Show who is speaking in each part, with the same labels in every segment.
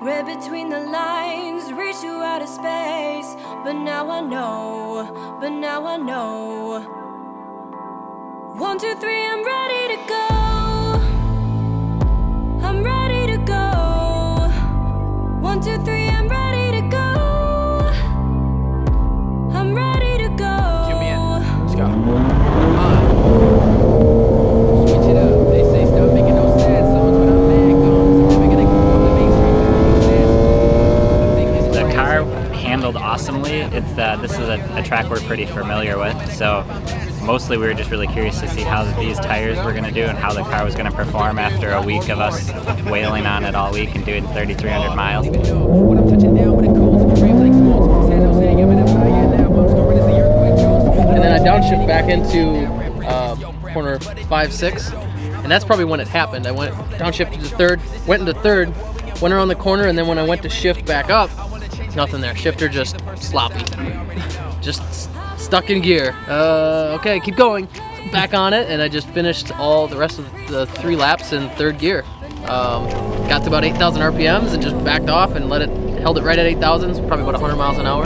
Speaker 1: Read between the lines, reach to outer space. But now I know, but now I know. 1, 2, 3, I'm ready to go. I'm ready to go. 1, 2, 3, I'm ready to go. I'm ready to go.
Speaker 2: Cue me in. Let's go. Switch it up. They say stop making no sad songs, but I'm mad guns. I'm never gonna conform to mainstream.
Speaker 3: The car handled awesomely. This is a track we're pretty familiar with, so mostly we were just really curious to see how these tires were going to do and how the car was going to perform after a week of us wailing on it all week and doing 3,300 miles.
Speaker 2: And then I downshift back into corner 5, 6, and that's probably when it happened. I went downshifted to third, went into third, went around the corner, and then when I went to shift back up, nothing there. Shifter just sloppy, just stuck in gear. Okay, keep going. Back on it, and I just finished all the rest of the 3 laps in third gear. Got to about 8,000 RPMs and just backed off and held it right at 8,000, probably about 100 miles an hour.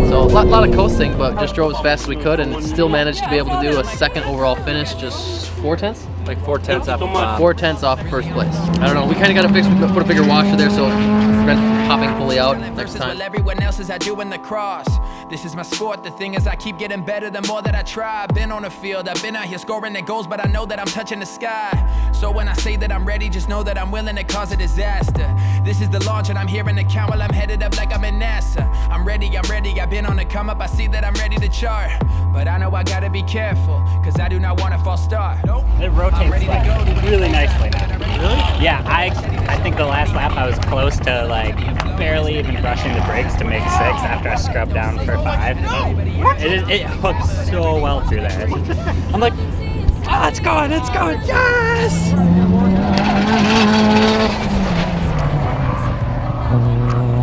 Speaker 2: So a lot of coasting, but just drove as fast as we could and still managed to be able to do a second overall finish, just 4 tenths?
Speaker 3: Like 4 tenths off.
Speaker 2: 4 tenths off first place. I don't know. We kind of got to fix. We put a bigger washer there so it prevents from popping fully out next time.
Speaker 4: Everyone else is I doing the cross. This is my sport. The thing is, I keep getting better the more that I try. I've been on the field. I've been out here scoring the goals, but I know that I'm touching the sky. So when I say that I'm ready, just know that I'm willing to cause a disaster. This is the launch, and I'm hearing the count while I'm headed up like I'm in NASA. I'm ready. I've been on the come up. I see that I'm ready to chart. But I know I gotta be careful, cause I do not want to false start.
Speaker 3: It rotates like really nicely now. Really? Yeah, I think the last lap I was close to like barely even brushing the brakes to make 6 after I scrubbed down for 5. It hooks so well through there. I'm like, oh, it's going, yes!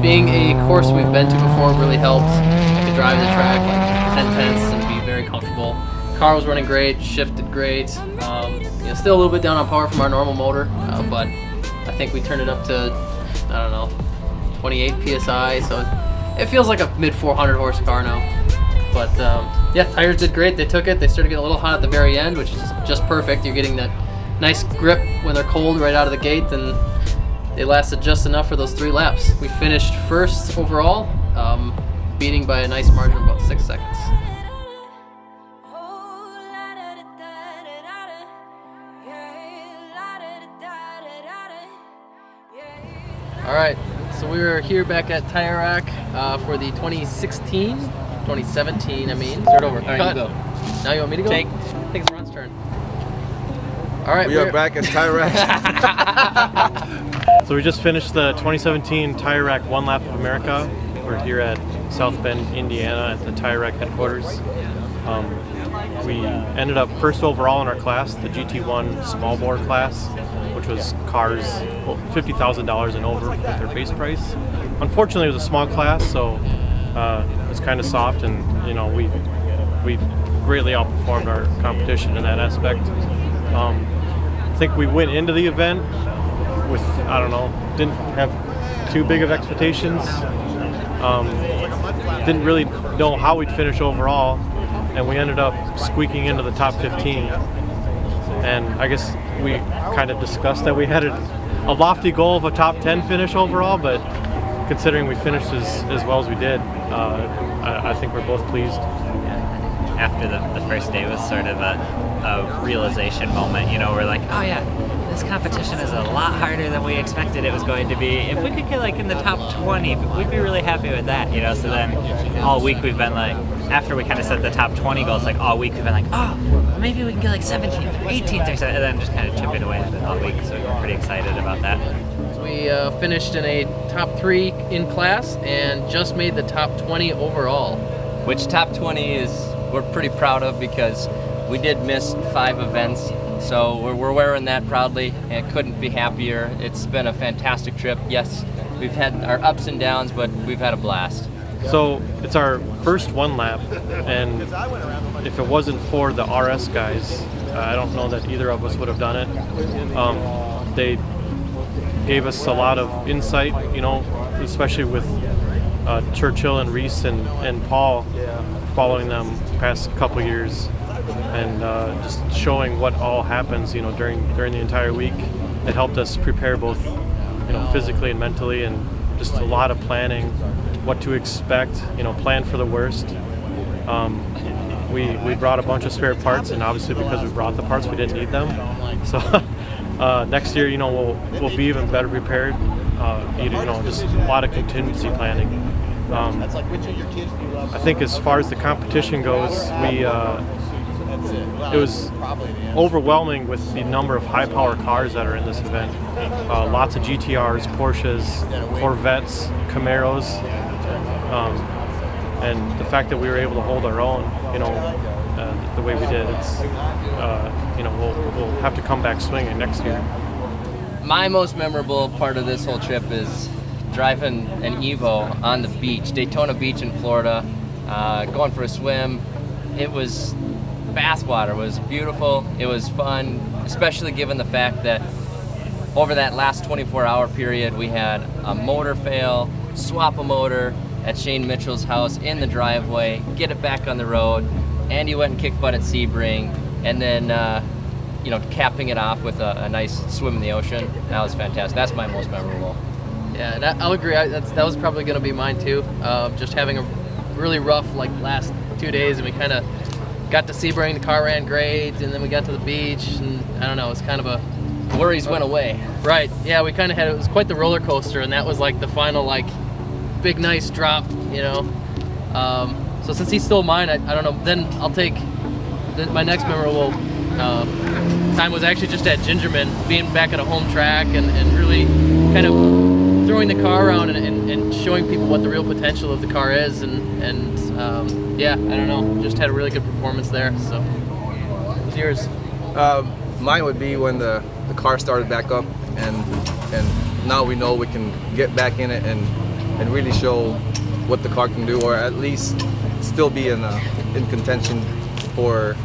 Speaker 2: Being a course we've been to before really helped to drive the track like 10 tenths and be very comfortable. Car was running great, shifted great. Still a little bit down on power from our normal motor, but I think we turned it up to, I don't know, 28 PSI, so it feels like a mid 400 horse car now. But yeah, tires did great. They took it. They started getting a little hot at the very end, which is just perfect. You're getting that nice grip when they're cold right out of the gate, and they lasted just enough for those 3 laps. We finished first overall, beating by a nice margin of about 6 seconds. All right, so we were here back at Tire Rack for the 2017, I mean. Start over.
Speaker 3: All right,
Speaker 2: Cut.
Speaker 3: you go.
Speaker 2: Now you want me to go? I think it's Ron's turn. All right,
Speaker 5: we are back at Tire Rack.
Speaker 6: So we just finished the 2017 Tire Rack One Lap of America. We're here at South Bend, Indiana at the Tire Rack headquarters. We ended up first overall in our class, the GT1 small bore class, which was cars $50,000 and over with their base price. Unfortunately, it was a small class, so it was kind of soft, and we greatly outperformed our competition in that aspect. I think we went into the event with, I don't know, didn't have too big of expectations. Didn't really know how we'd finish overall, and we ended up squeaking into the top 15. And I guess we kind of discussed that we had a lofty goal of a top 10 finish overall, but considering we finished as well as we did, I think we're both pleased.
Speaker 3: After the first day was sort of a realization moment, we're like, oh yeah, this competition is a lot harder than we expected it was going to be. If we could get like in the top 20, we'd be really happy with that, So then all week we've been like, after we kind of set the top 20 goals, like all week we've been like, oh, maybe we can get like 17th or 18th or something, and then just kind of chipping away at it all week. So we're pretty excited about that.
Speaker 2: We finished in a top 3 in class and just made the top 20 overall.
Speaker 7: Which top 20 we're pretty proud of, because we did miss 5 events. So we're wearing that proudly and couldn't be happier. It's been a fantastic trip. Yes, we've had our ups and downs, but we've had a blast.
Speaker 6: So it's our first one lap, and if it wasn't for the RS guys, I don't know that either of us would have done it. They gave us a lot of insight, especially with Churchill and Reese and Paul, following them past couple years, and just showing what all happens, during the entire week. It helped us prepare both, physically and mentally, and just a lot of planning, what to expect, plan for the worst. We brought a bunch of spare parts, and obviously because we brought the parts, we didn't need them. So next year, we'll be even better prepared. Just a lot of contingency planning. I think as far as the competition goes, it was overwhelming with the number of high-power cars that are in this event. Lots of GTRs, Porsches, Corvettes, Camaros, and the fact that we were able to hold our own, the way we did, we'll have to come back swinging next year.
Speaker 7: My most memorable part of this whole trip is driving an Evo on the beach, Daytona Beach in Florida, going for a swim. It was bathwater. It was beautiful. It was fun, especially given the fact that over that last 24-hour period, we had a motor fail, swap a motor at Shane Mitchell's house in the driveway, get it back on the road. Andy went and kicked butt at Sebring, and then capping it off with a nice swim in the ocean. That was fantastic. That's my most memorable.
Speaker 2: Yeah, I'll agree. That was probably going to be mine too. Just having a really rough last 2 days, and we kind of got to Sebring. The car ran great, and then we got to the beach, and I don't know. It's kind of a
Speaker 7: worries went away.
Speaker 2: Right. Yeah, we kind of had it was quite the roller coaster, and that was the final big nice drop. So since he stole mine, I don't know. Then I'll take my next memorable time was actually just at Gingerman, being back at a home track and really kind of throwing the car around and showing people what the real potential of the car is, and I don't know, just had a really good performance there. So, what's yours?
Speaker 5: Mine would be when the car started back up, and now we know we can get back in it and really show what the car can do, or at least still be in contention for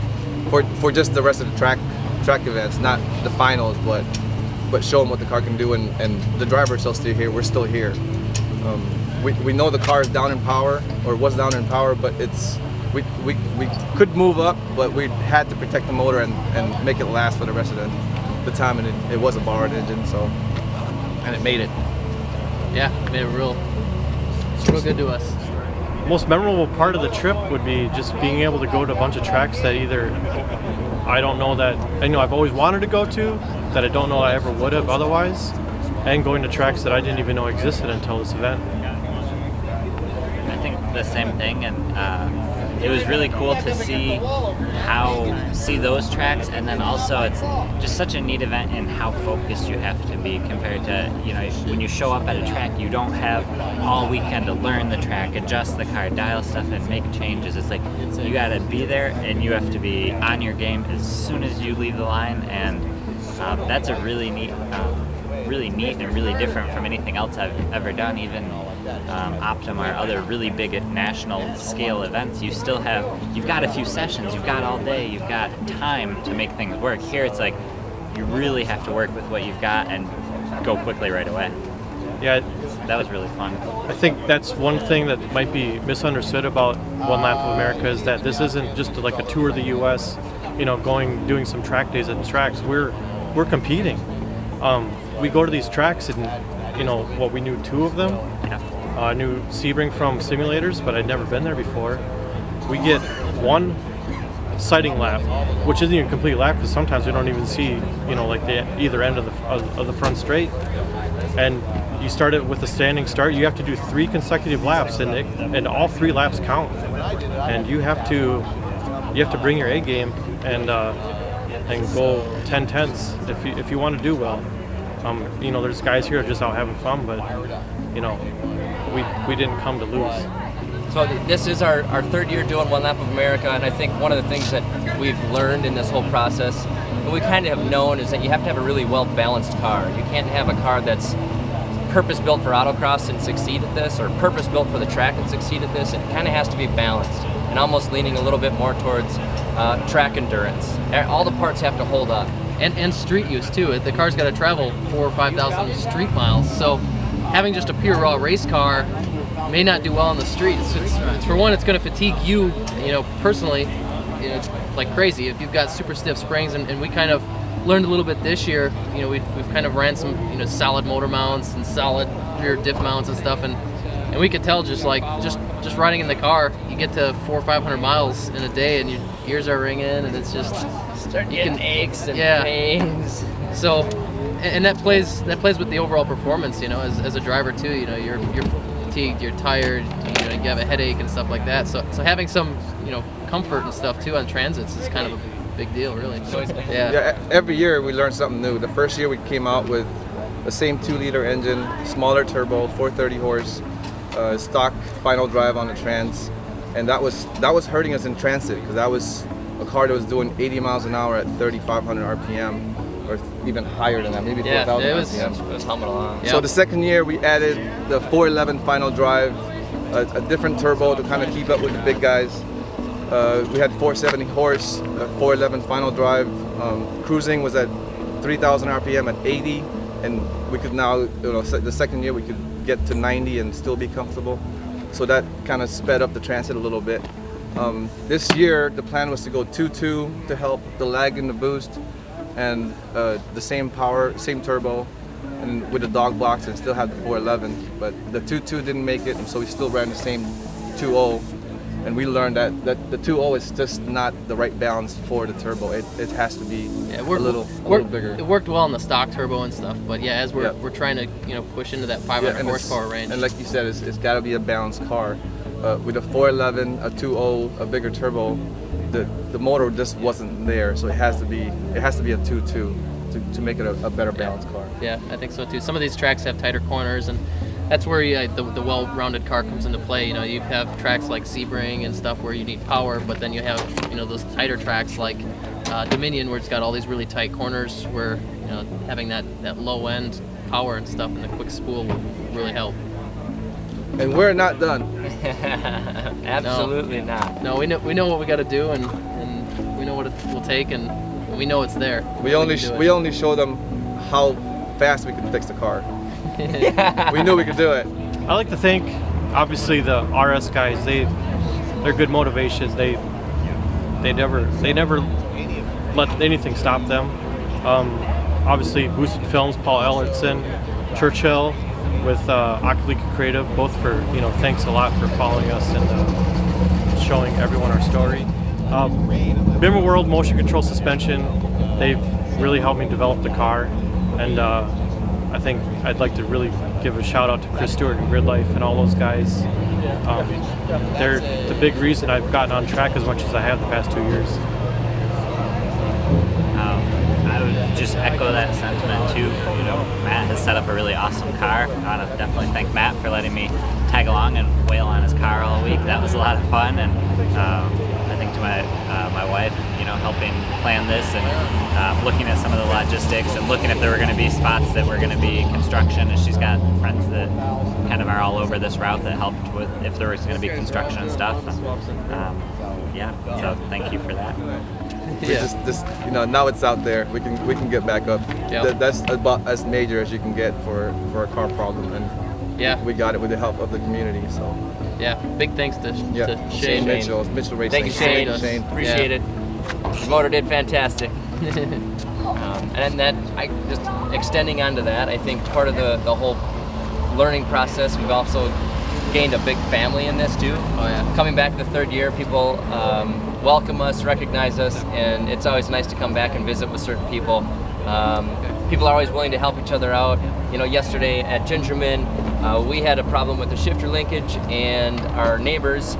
Speaker 5: just the rest of the track events, not the finals, but show them what the car can do, and the driver is still here. We're still here. We know the car is down in power, or was down in power, but we could move up, but we had to protect the motor and make it last for the rest of the time, and it was a borrowed engine, and it made it.
Speaker 2: Yeah, it made it real good to us.
Speaker 6: Most memorable part of the trip would be just being able to go to a bunch of tracks that either I've always wanted to go to, that I don't know I ever would have otherwise, and going to tracks that I didn't even know existed until this event.
Speaker 3: I think the same thing, and it was really cool to see those tracks, and then also it's just such a neat event in how focused you have to be compared to, when you show up at a track, you don't have all weekend to learn the track, adjust the car, dial stuff, and make changes. It's you gotta be there, and you have to be on your game as soon as you leave the line, and that's a really neat and really different from anything else I've ever done. Even Optima or other really big national scale events, you've got a few sessions, you've got all day, you've got time to make things work. Here it's you really have to work with what you've got and go quickly right away.
Speaker 6: Yeah,
Speaker 3: that was really fun.
Speaker 6: I think that's one thing that might be misunderstood about One Lap of America, is that this isn't just a tour of the U.S., doing some track days at the tracks. We're competing. We go to these tracks, and we knew 2 of them.
Speaker 3: Yeah.
Speaker 6: I knew Sebring from simulators, but I'd never been there before. We get 1 sighting lap, which isn't even a complete lap, because sometimes we don't even see, the either end of the front straight. And you start it with a standing start. You have to do 3 consecutive laps, and all 3 laps count. And you have to bring your A game and go 10 tenths if you want to do well. There's guys here just out having fun, but we didn't come to lose.
Speaker 7: So this is our 3rd year doing One Lap of America, and I think one of the things that we've learned in this whole process, and we kind of have known, is that you have to have a really well-balanced car. You can't have a car that's purpose-built for autocross and succeed at this, or purpose-built for the track and succeed at this. It kind of has to be balanced, and almost leaning a little bit more towards track endurance. All the parts have to hold up.
Speaker 2: And street use too. The car's got to travel 4,000 or 5,000 street miles. So having just a pure raw race car may not do well on the street. It's for one, it's going to fatigue you, personally, like crazy. If you've got super stiff springs, and we kind of learned a little bit this year. We've kind of ran some solid motor mounts and solid rear diff mounts and stuff, and we could tell just riding in the car, you get to 400 or 500 miles in a day, and your ears are ringing, and it's just
Speaker 7: Start getting aches and pains.
Speaker 2: So, and that plays with the overall performance, as a driver too. You're fatigued, you're tired, you have a headache and stuff like that. So having some comfort and stuff too on transits is kind of a big deal, really.
Speaker 5: Yeah, every year we learn something new. The first year we came out with the same 2-liter engine, smaller turbo, 430 horse, stock final drive on the trans, and that was hurting us in transit because that was a car that was doing 80 miles an hour at 3,500 RPM, or even higher than that, maybe 4,000 RPM.
Speaker 7: It was humming along.
Speaker 5: So the second year we added the 411 final drive, a different turbo to kind of keep up with the big guys. We had 470 horse, 411 final drive. Cruising was at 3,000 RPM at 80, and we could now, the second year we could get to 90 and still be comfortable. So that kind of sped up the transit a little bit. This year the plan was to go 2.2 to help the lag in the boost, and the same power, same turbo, and with the dog box, and still have the 411. But the 2.2 didn't make it, and so we still ran the same 2.0. And we learned that the 2.0 is just not the right balance for the turbo. It has to be a little bigger.
Speaker 2: It worked well on the stock turbo and stuff, but yeah, as we're trying to push into that 500 horsepower range.
Speaker 5: And like you said, it's got to be a balanced car. With a 411, a 2.0, a bigger turbo, the motor just wasn't there. So it has to be a 2.2 to make it a better balanced car.
Speaker 2: Yeah, I think so too. Some of these tracks have tighter corners, and that's where the well-rounded car comes into play. You have tracks like Sebring and stuff where you need power, but then you have those tighter tracks like Dominion, where it's got all these really tight corners, where having that low end power and stuff and the quick spool will really help.
Speaker 5: And we're not done.
Speaker 7: Absolutely not.
Speaker 2: No, we know what we got to do, and we know what it will take, and we know it's there.
Speaker 5: We only show them how fast we can fix the car. We knew we could do it.
Speaker 6: I like to think, obviously, the RS guys, they're good motivation. They never let anything stop them. Obviously, Boosted Films, Paul Ellertson, Churchill, with Acknowledgments Creative, both for thanks a lot for following us and showing everyone our story. Bimmer World Motion Control Suspension, they've really helped me develop the car, and I think I'd like to really give a shout out to Chris Stewart and Grid Life and all those guys. They're the big reason I've gotten on track as much as I have the past 2 years.
Speaker 3: I would just echo that sentiment too. Matt has set up a really awesome car. I want to definitely thank Matt for letting me tag along and wail on his car all week. That was a lot of fun, and I think to my wife, helping plan this and looking at some of the logistics and looking if there were going to be spots that were going to be construction, and she's got friends that kind of are all over this route that helped with if there was going to be construction and stuff. So thank you for that.
Speaker 5: Now it's out there. We can get back up.
Speaker 2: Yep.
Speaker 5: That's about as major as you can get for a car problem, and we got it with the help of the community. So
Speaker 2: big thanks to Shane
Speaker 5: Mitchell Racing.
Speaker 7: Thank you, Shane. Appreciate it. The motor did fantastic. And then just extending onto that, I think part of the whole learning process, we've also gained a big family in this too.
Speaker 2: Oh yeah.
Speaker 7: Coming back the third year, people welcome us, recognize us, and it's always nice to come back and visit with certain people. People are always willing to help each other out. Yesterday at Gingerman, we had a problem with the shifter linkage, and our neighbors,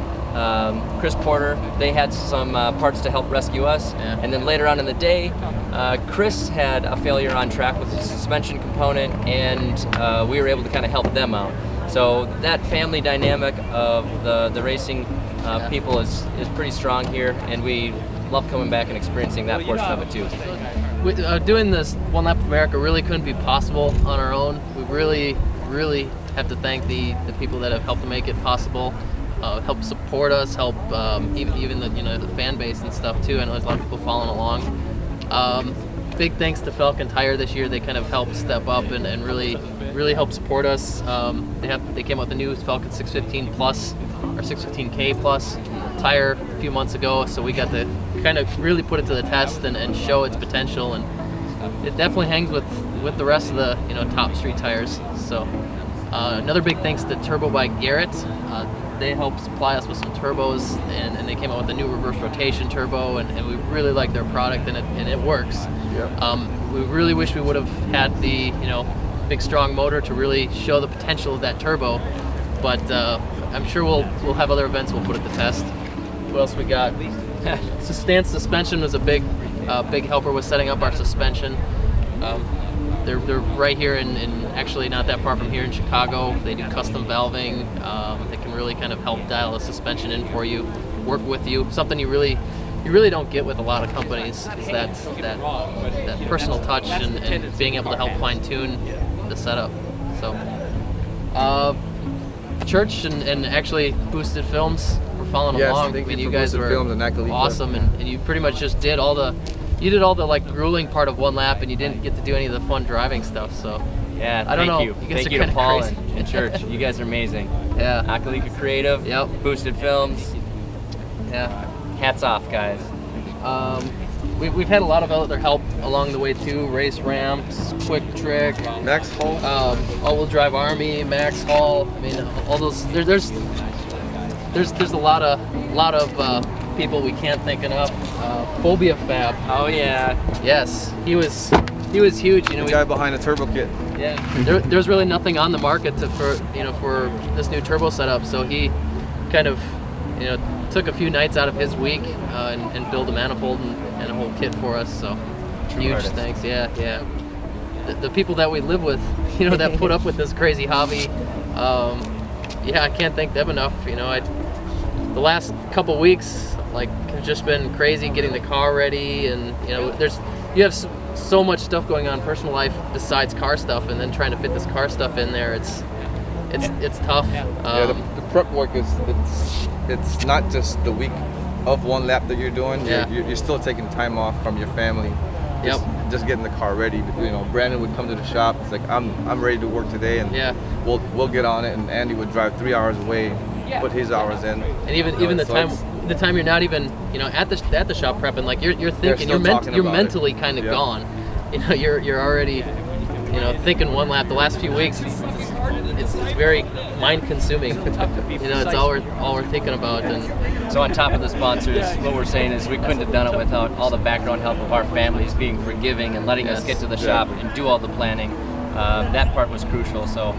Speaker 7: Chris Porter, they had some parts to help rescue us.
Speaker 2: Yeah.
Speaker 7: And then later on in the day, Chris had a failure on track with the suspension component, and we were able to kind of help them out. So that family dynamic of the racing people is pretty strong here, and we love coming back and experiencing that portion of it too.
Speaker 2: Doing this One Lap of America really couldn't be possible on our own. We really have to thank the people that have helped to make it possible. help support us, help even the the fan base and stuff too. I know there's a lot of people following along. Big thanks to Falcon Tire this year. They kind of helped step up and really help support us. They came out with the new Falcon 615 Plus or 615K Plus tire a few months ago, so we got to kind of really put it to the test and show its potential, and it definitely hangs with the rest of the top street tires. So another big thanks to Turbo by Garrett. They helped supply us with some turbos, and they came out with a new reverse rotation turbo, and we really like their product, and it works. Yep. We really wish we would have had the big strong motor to really show the potential of that turbo, but I'm sure we'll have other events we'll put it to test. What else we got? Stance suspension was a big helper with setting up our suspension. They're right here in actually not that far from here in Chicago. They do custom valving. They can really kind of help dial the suspension in for you, work with you. Something you really don't get with a lot of companies is that personal touch and being able to help fine tune the setup. So Church and actually Boosted Films for following along. I mean, you guys were awesome, and you pretty much just did all the like grueling part of one lap, and you didn't get to do any of the fun driving stuff. So
Speaker 7: yeah,
Speaker 2: I don't know.
Speaker 7: You
Speaker 2: guys
Speaker 7: thank
Speaker 2: are
Speaker 7: you to Paul
Speaker 2: crazy.
Speaker 7: and Church. You guys are amazing.
Speaker 2: Yeah.
Speaker 7: Acknowledgments Creative.
Speaker 2: Yep.
Speaker 7: Boosted Films.
Speaker 2: Yeah.
Speaker 7: Hats off, guys.
Speaker 2: We've had a lot of other help along the way too. Race Ramps, Quick Trick,
Speaker 5: Max Hall,
Speaker 2: All-Wheel Drive Army, Max Hall. I mean, all those. There's a lot of people we can't think enough. Phobia Fab.
Speaker 7: Oh yeah.
Speaker 2: Yes, he was huge.
Speaker 5: the guy behind the turbo kit.
Speaker 2: Yeah. There's really nothing on the market for this new turbo setup. So he kind of took a few nights out of his week and built a manifold and a whole kit for us. So huge thanks. Yeah. The people that we live with, that put up with this crazy hobby. I can't thank them enough. The last couple weeks have just been crazy getting the car ready, and you have so much stuff going on in personal life besides car stuff, and then trying to fit this car stuff in there, it's tough.
Speaker 5: The prep work is it's not just the week of one lap that you're doing.
Speaker 2: Yeah.
Speaker 5: You're still taking time off from your family. Just getting the car ready. Brandon would come to the shop. It's like I'm ready to work today, and we'll get on it. And Andy would drive 3 hours away, put his hours in.
Speaker 2: And even the time you're not even at the shop prepping, like you're thinking you're mentally kind of gone. You're already thinking one lap. The last few weeks it's very mind consuming. It's all we're thinking about. And
Speaker 7: so on top of the sponsors, what we're saying is we couldn't have done it without all the background help of our families being forgiving and letting us get to the shop and do all the planning. That part was crucial. So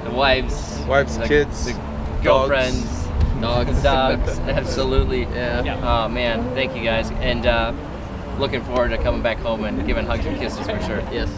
Speaker 7: the wives,
Speaker 5: kids,
Speaker 7: the girlfriends,
Speaker 2: dogs,
Speaker 7: absolutely.
Speaker 2: Yeah.
Speaker 7: Oh man, thank you guys, and looking forward to coming back home and giving hugs and kisses for sure.
Speaker 2: Yes.